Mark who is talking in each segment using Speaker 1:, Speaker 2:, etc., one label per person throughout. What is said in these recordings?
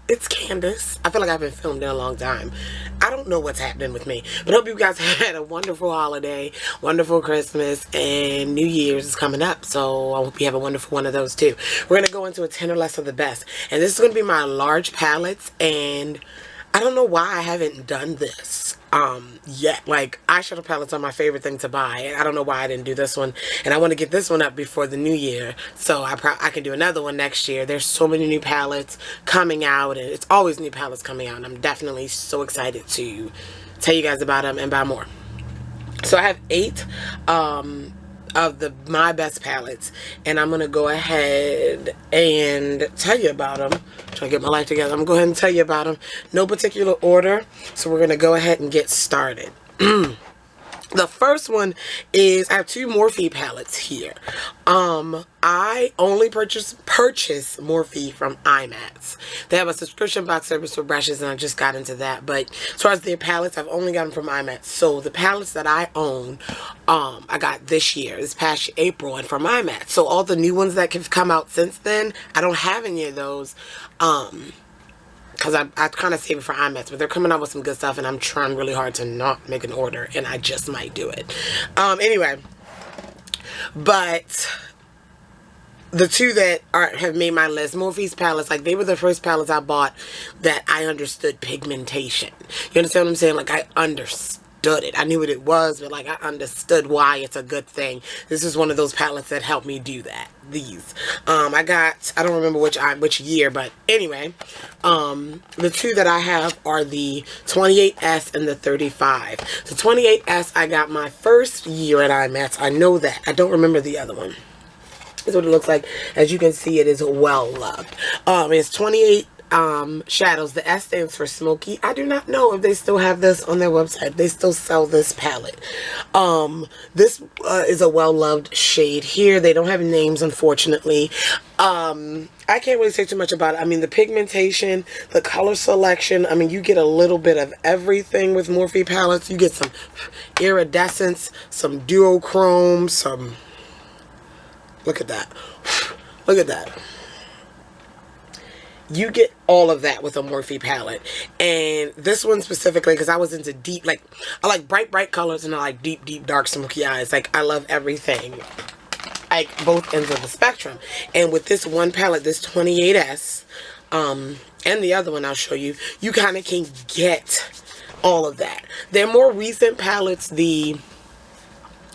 Speaker 1: It's Candace. I feel like I've been filmed in a long time. I don't know what's happening with me, but I hope you guys had a wonderful holiday, wonderful Christmas, and New Year's is coming up, so I hope you have a wonderful one of those too. We're going to go into a 10 or less of the best, and this is going to be my large palettes, and I don't know why I haven't done this yet. Like, eyeshadow palettes are my favorite thing to buy, and I don't know why I didn't do this one, and I want to get this one up before the new year, so I can do another one next year. There's so many new palettes coming out, and it's always new palettes coming out, and I'm definitely so excited to tell you guys about them and buy more. So I have 8 of my best palettes, and I'm gonna go ahead and tell you about them. Trying to get my life together. I'm gonna go ahead and tell you about them. No particular order, so we're gonna go ahead and get started. The first one is, I have 2 Morphe palettes here. I only purchase Morphe from IMATS. They have a subscription box service for brushes, and I just got into that. But as far as their palettes, I've only gotten from IMATS. So the palettes that I own, I got this past April, and from IMATS. So all the new ones that have come out since then, I don't have any of those. Because I kind of save it for IMATS, but they're coming out with some good stuff, and I'm trying really hard to not make an order, and I just might do it. Anyway, but the 2 that have made my list, Morphe's palettes, like, they were the first palettes I bought that I understood pigmentation. You understand what I'm saying? Like, I understood it. I knew what it was, but, like, I understood why it's a good thing. This is one of those palettes that helped me do that. These. I don't remember which year, but anyway, the 2 that I have are the 28S and the 35. The 28S I got my first year at IMATS. I know that. I don't remember the other one. This is what it looks like. As you can see, it is well loved. It's 28 shadows. The S stands for smoky. I do not know if they still have this on their website. They still sell this palette. This is a well-loved shade here. They don't have names, unfortunately. I can't really say too much about it. I mean, the pigmentation, the color selection, I mean, you get a little bit of everything with Morphe palettes. You get some iridescence, some duochrome, some... Look at that. Look at that. You get all of that with a Morphe palette. And this one specifically, because I was into deep, like, I like bright colors, and I like deep dark smoky eyes. Like, I love everything, like, both ends of the spectrum. And with this one palette, this 28S, and the other one I'll show you, you kind of can get all of that. They're more recent palettes,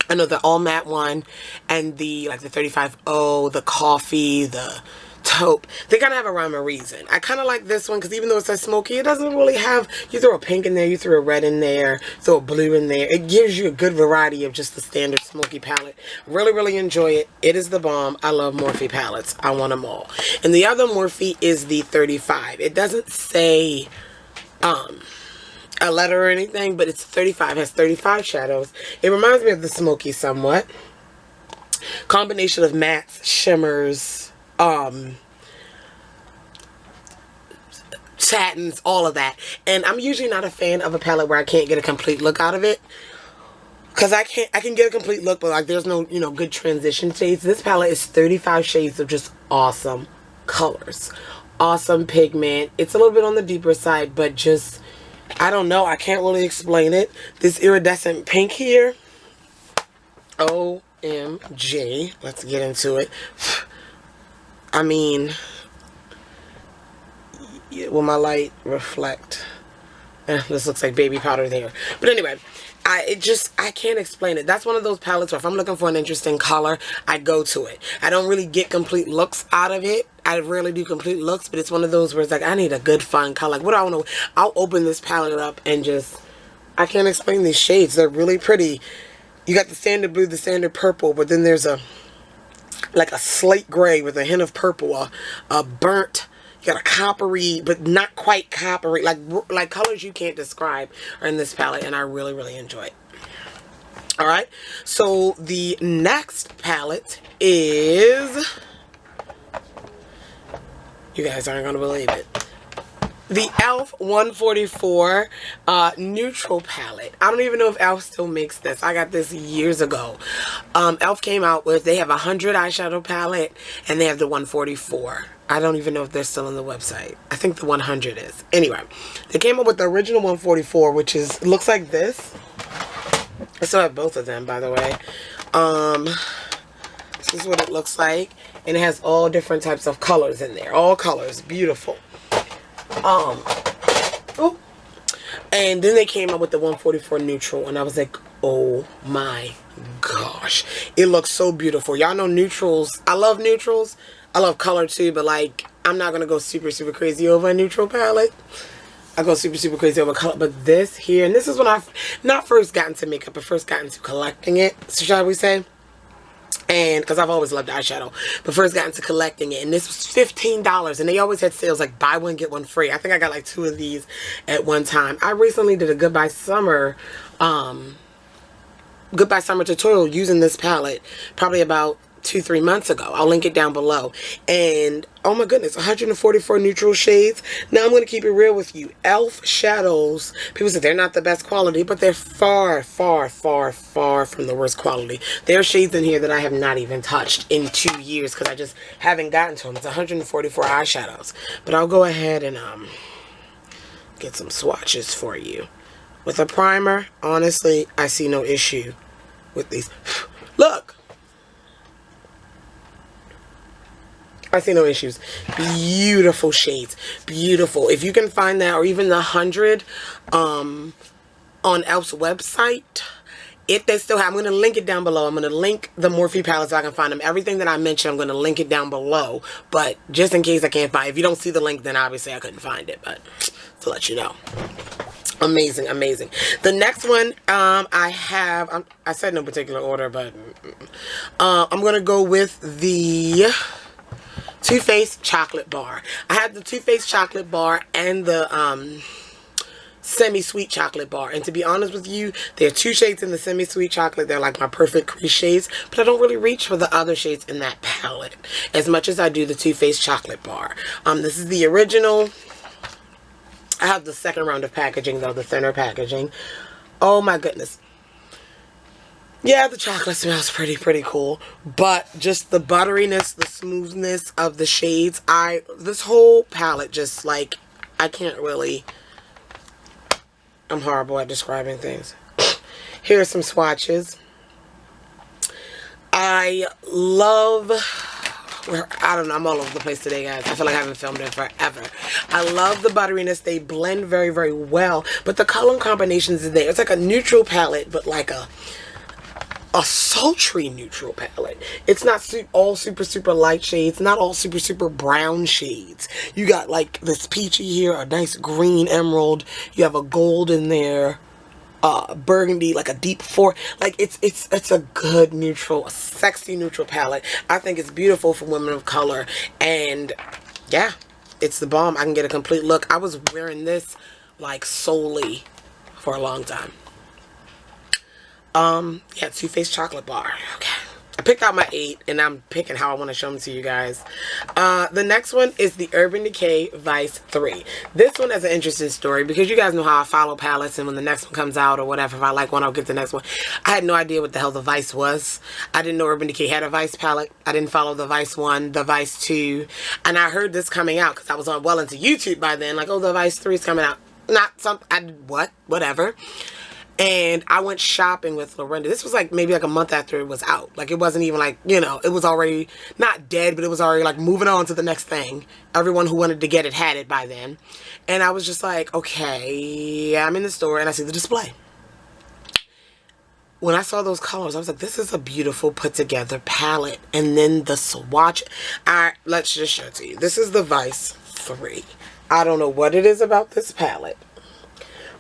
Speaker 1: I know the all matte one, and the 35O, the coffee, the taupe, they kind of have a rhyme or reason. I kind of like this one because even though it says smoky, it doesn't really have, you throw a pink in there, you throw a red in there, throw a blue in there. It gives you a good variety of just the standard smoky palette. Really enjoy it. It is the bomb. I love Morphe palettes. I want them all. And the other Morphe is the 35. It doesn't say a letter or anything, but it's 35. It has 35 shadows. It reminds me of the smoky somewhat. Combination of mattes, shimmers, satins, all of that. And I'm usually not a fan of a palette where I can't get a complete look out of it, because I can get a complete look, but like there's no, you know, good transition shades. This palette is 35 shades of just awesome colors, awesome pigment. It's a little bit on the deeper side, but just, I don't know, I can't really explain it. This iridescent pink here, OMG, let's get into it. I mean, will my light reflect? This looks like baby powder there. But anyway, I can't explain it. That's one of those palettes where if I'm looking for an interesting color, I go to it. I don't really get complete looks out of it. I rarely do complete looks, but it's one of those where it's like, I need a good fun color. Like, what do I want to, I'll open this palette up and just, I can't explain these shades. They're really pretty. You got the standard blue, the standard purple, but then there's like a slate gray with a hint of purple, a burnt, you got a coppery, but not quite coppery, like colors you can't describe are in this palette, and I really enjoy it. Alright, so the next palette is, you guys aren't going to believe it, the e.l.f. 144 neutral palette. I don't even know if e.l.f. still makes this. I got this years ago. e.l.f. came out with, they have a 100 eyeshadow palette, and they have the 144. I don't even know if they're still on the website. I think the 100 is. Anyway, they came up with the original 144, which is, looks like this. I still have both of them, by the way. This is what it looks like. And it has all different types of colors in there. All colors. Beautiful. Oh. And then they came up with the 144 neutral. And I was like, oh my gosh. It looks so beautiful. Y'all know neutrals. I love neutrals. I love color too. But like, I'm not going to go super, super crazy over a neutral palette. I go super, super crazy over color. But this here, and this is when I've not first gotten to makeup, but first gotten to collecting it, so shall we say. And because I've always loved eyeshadow, but first got into collecting it, and this was $15, and they always had sales like buy one get one free. I think I got like 2 of these at one time. I recently did a goodbye summer tutorial using this palette probably about 2-3 months ago. I'll link it down below. And oh my goodness, 144 neutral shades. Now I'm going to keep it real with you. Elf shadows, people say they're not the best quality, but they're far, far, far, far from the worst quality. There are shades in here that I have not even touched in 2 years because I just haven't gotten to them. It's 144 eyeshadows. But I'll go ahead and get some swatches for you. With a primer, honestly, I see no issue with these. Look! I see no issues. Beautiful shades. Beautiful. If you can find that, or even the 100 on Elf's website, if they still have, I'm going to link it down below. I'm going to link the Morphe palettes so I can find them. Everything that I mentioned, I'm going to link it down below. But just in case I can't find it. If you don't see the link, then obviously I couldn't find it. But to let you know. Amazing, amazing. The next one I said no particular order, but I'm going to go with the Too Faced chocolate bar. I have the Too Faced chocolate bar and the semi-sweet chocolate bar. And to be honest with you, there are 2 shades in the semi-sweet chocolate. They're like my perfect crease shades. But I don't really reach for the other shades in that palette as much as I do the Too Faced chocolate bar. This is the original. I have the second round of packaging though, the thinner packaging. Oh my goodness. Yeah, the chocolate smells pretty cool, but just the butteriness, the smoothness of the shades, this whole palette just like, I can't really, I'm horrible at describing things. Here are some swatches. I love, I don't know, I'm all over the place today, guys. I feel like I haven't filmed in forever. I love the butteriness. They blend very, very well, but the color combinations is there. It's like a neutral palette, but like a sultry neutral palette. It's not all super light shades, not all super brown shades. You got like this peachy here, a nice green emerald. You have a gold in there, burgundy, like a deep like it's a good neutral, a sexy neutral palette. I think it's beautiful for women of color, and yeah, it's the bomb. I can get a complete look. I was wearing this like solely for a long time. Yeah, Too Faced chocolate bar. Okay. I picked out my 8, and I'm picking how I want to show them to you guys. The next one is the Urban Decay Vice 3. This one has an interesting story because you guys know how I follow palettes, and when the next one comes out or whatever, if I like one, I'll get the next one. I had no idea what the hell the Vice was. I didn't know Urban Decay had a Vice palette. I didn't follow the Vice 1, the Vice 2, and I heard this coming out because I was on well into YouTube by then. Like, oh, the Vice 3 is coming out. Not something, whatever. And I went shopping with Lorinda. This was like maybe like a month after it was out. Like it wasn't even like, you know, it was already not dead, but it was already like moving on to the next thing. Everyone who wanted to get it had it by then. And I was just like, okay, I'm in the store and I see the display. When I saw those colors, I was like, this is a beautiful put together palette. And then the swatch, let's just show it to you. This is the Vice 3. I don't know what it is about this palette,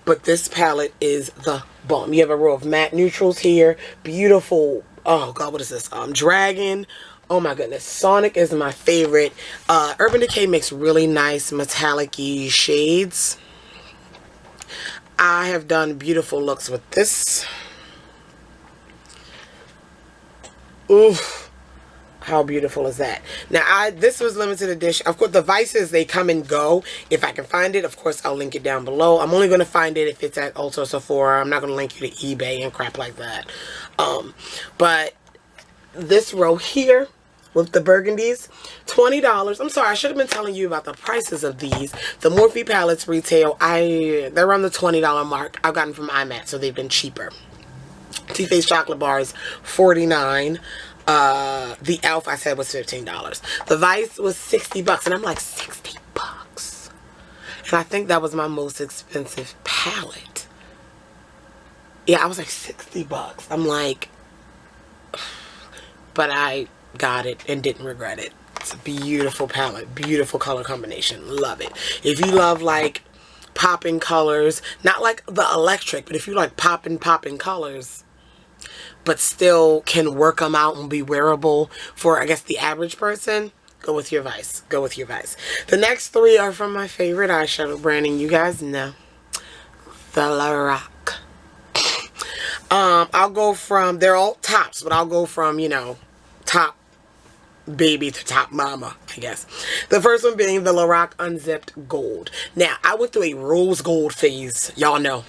Speaker 1: but this palette is the bomb. You have a row of matte neutrals here. Beautiful. Oh, God, what is this? Dragon. Oh, my goodness. Sonic is my favorite. Urban Decay makes really nice metallic-y shades. I have done beautiful looks with this. Oof. How beautiful is that? Now, this was limited edition. Of course, the Vices, they come and go. If I can find it, of course, I'll link it down below. I'm only going to find it if it's at Ulta, Sephora. I'm not going to link you to eBay and crap like that. But this row here, with the burgundies. $20. I'm sorry, I should have been telling you about the prices of these. The Morphe palettes retail, they're around the $20 mark. I've gotten from IMAT, so they've been cheaper. Too Faced chocolate bars, $49. The Elf I said was $15. The Vice was $60, and I'm like, $60? And I think that was my most expensive palette. Yeah, I was like, $60. I'm like, but I got it and didn't regret it. It's a beautiful palette, beautiful color combination. Love it. If you love like popping colors, not like the electric, but if you like popping colors, but still can work them out and be wearable for, I guess, the average person, go with your Vice. Go with your Vice. The next three are from my favorite eyeshadow brand, and you guys know, the Lorac. I'll go from, they're all tops, but I'll go from, you know, top baby to top mama, I guess. The first one being the Lorac Unzipped Gold. Now, I went through a rose gold phase. Y'all know.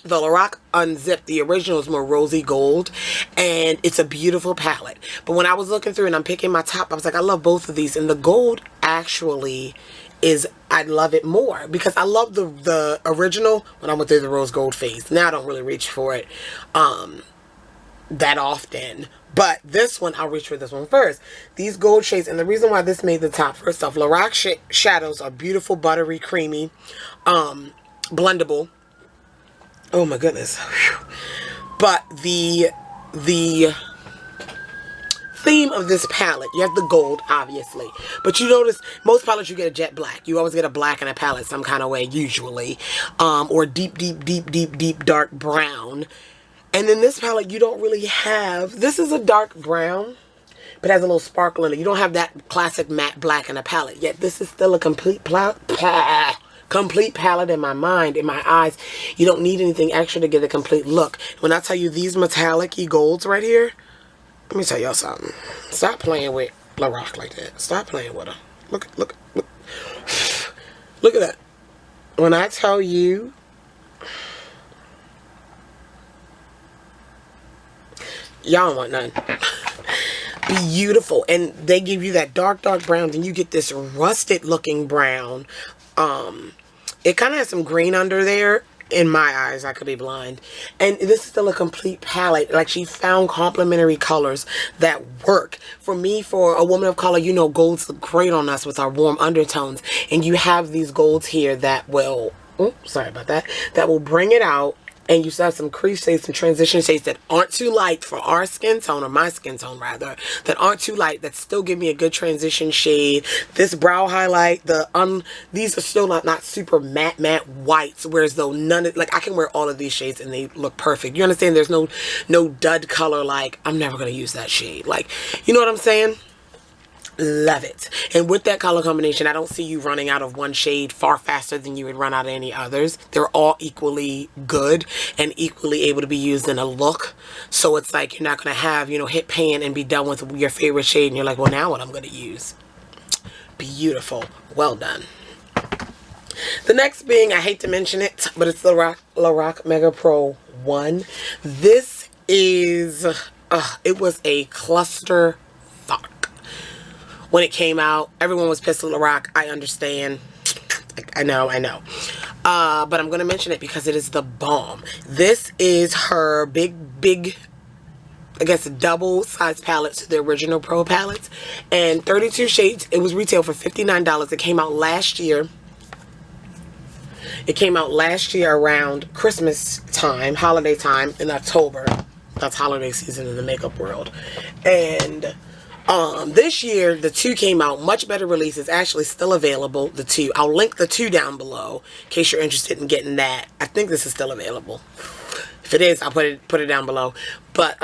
Speaker 1: The Lorac Unzipped, the original, is more rosy gold, and it's a beautiful palette. But when I was looking through and I'm picking my top, I was like, I love both of these. And the gold actually is, I love it more because I love the original when I went through the rose gold phase. Now I don't really reach for it that often. But this one, I'll reach for this one first. These gold shades, and the reason why this made the top, first off, Lorac shadows are beautiful, buttery, creamy, blendable. Oh my goodness. Whew. But the theme of this palette, you have the gold, obviously. But you notice, most palettes you get a jet black. You always get a black in a palette some kind of way, usually. Or deep dark brown. And in this palette, you don't really have, this is a dark brown, but has a little sparkle in it. You don't have that classic matte black in a palette. Yet this is still a complete palette in my mind, in my eyes. You don't need anything extra to get a complete look. When I tell you these metallic-y golds right here, let me tell y'all something. Stop playing with Lorac like that. Stop playing with her. Look. Look at that. When I tell you, y'all don't want none. Beautiful. And they give you that dark brown, and you get this rusted looking brown. It kind of has some green under there. In my eyes, I could be blind. And this is still a complete palette. Like, she found complementary colors that work. For me, for a woman of color, you know, golds look great on us with our warm undertones. And you have these golds here that will, oh, sorry about that, that will bring it out. And you still have some crease shades, some transition shades that aren't too light for our skin tone, or my skin tone rather, that aren't too light, that still give me a good transition shade. This brow highlight, these are still not super matte whites, whereas though none of, like, I can wear all of these shades and they look perfect. You understand? There's no dud color like, I'm never going to use that shade. Like, you know what I'm saying? Love it. And with that color combination, I don't see you running out of one shade far faster than you would run out of any others. They're all equally good and equally able to be used in a look. So it's like, you're not going to have, you know, hit pan and be done with your favorite shade and you're like, well, now what I'm going to use. Beautiful. Well done. The next being, I hate to mention it, but it's the Lorac Mega Pro 1. This is, it was a cluster fuck. When it came out, everyone was pissed at Lorac. I understand. I know. But I'm going to mention it because it is the bomb. This is her big, I guess, double size palette to the original Pro palettes. And 32 shades. It was retail for $59. It came out last year. It came out last year around Christmas time, holiday time in October. That's holiday season in the makeup world. And this year, the 2 came out, much better release. It's actually still available, the 2. I'll link the 2 down below in case you're interested in getting that. I think this is still available. If it is, I'll put it down below. But,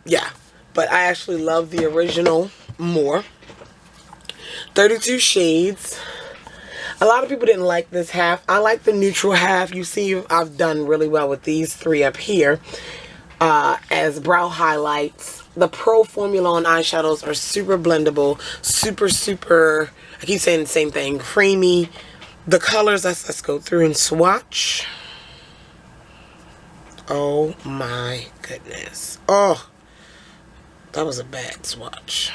Speaker 1: yeah. But I actually love the original more. 32 shades. A lot of people didn't like this half. I like the neutral half. You see, I've done really well with these 3 up here as brow highlights. The Pro formula on eyeshadows are super blendable, super, I keep saying the same thing, creamy. The colors, let's go through and swatch. Oh my goodness. Oh, that was a bad swatch.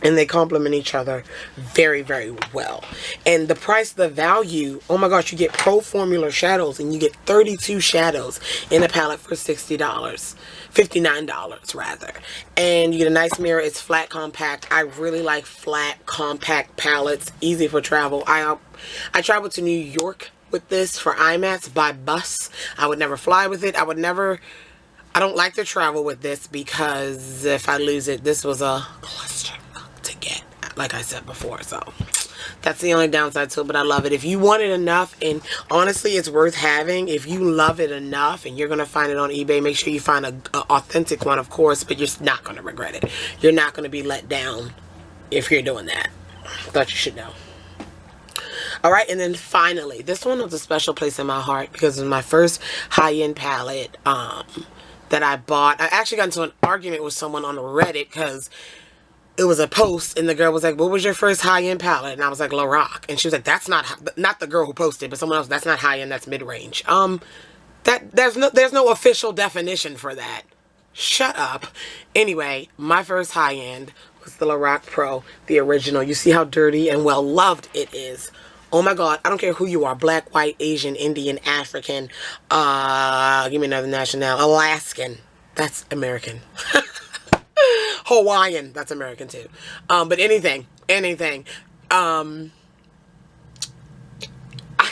Speaker 1: And they complement each other very, very well. And the price, the value, oh my gosh, you get Pro Formula shadows, and you get 32 shadows in a palette for $60. $59 rather. And you get a nice mirror. It's flat, compact. I really like flat, compact palettes. Easy for travel. I traveled to New York with this for IMATs by bus. I would never fly with it. I don't like to travel with this because if I lose it, this was a cluster to get, like I said before. So that's the only downside to it, but I love it. If you want it enough, and honestly it's worth having, if you love it enough and you're gonna find it on eBay, make sure you find a authentic one, of course, but you're not gonna regret it. You're not gonna be let down if you're doing that. Thought you should know. Alright, and then finally, this one has a special place in my heart because it was my first high-end palette that I bought. I actually got into an argument with someone on Reddit because it was a post, and the girl was like, what was your first high-end palette? And I was like, Lorac. And she was like, that's not the girl who posted, but someone else, that's not high-end, that's mid-range. There's no official definition for that. Shut up. Anyway, my first high-end was the Lorac Pro, the original. You see how dirty and well-loved it is. Oh my God, I don't care who you are, black, white, Asian, Indian, African, give me another national, Alaskan, that's American. Hawaiian, that's American too. But anything. I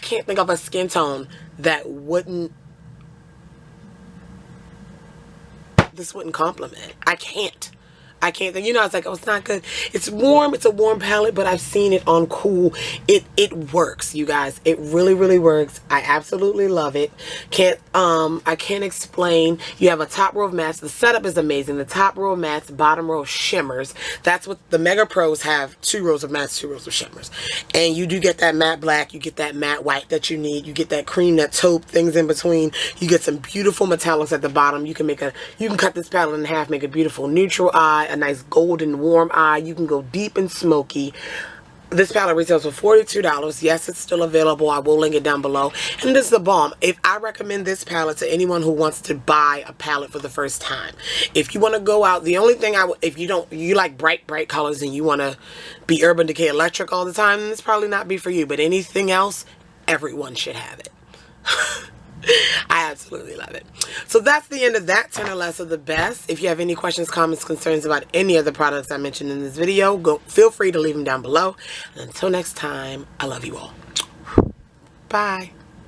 Speaker 1: can't think of a skin tone that this wouldn't compliment. I can't think, you know, it's like, oh, it's not good. It's warm. It's a warm palette, but I've seen it on cool. It works, you guys. It really, really works. I absolutely love it. I can't explain. You have a top row of mattes. The setup is amazing. The top row of mattes, bottom row of shimmers. That's what the Mega Pros have. 2 rows of mattes, 2 rows of shimmers. And you do get that matte black. You get that matte white that you need. You get that cream, that taupe, things in between. You get some beautiful metallics at the bottom. You can cut this palette in half, make a beautiful neutral eye, a nice golden warm eye. You can go deep and smoky. This palette retails for $42. Yes, it's still available. I will link it down below. And this is the bomb. If I recommend this palette to anyone who wants to buy a palette for the first time. If you want to go out, the only thing if you like bright colors and you want to be Urban Decay Electric all the time, then it's probably not be for you. But anything else, everyone should have it. I absolutely love it. So that's the end of that 10 or less of the best. If you have any questions, comments, concerns about any of the products I mentioned in this video, feel free to leave them down below. And until next time, I love you all. Bye.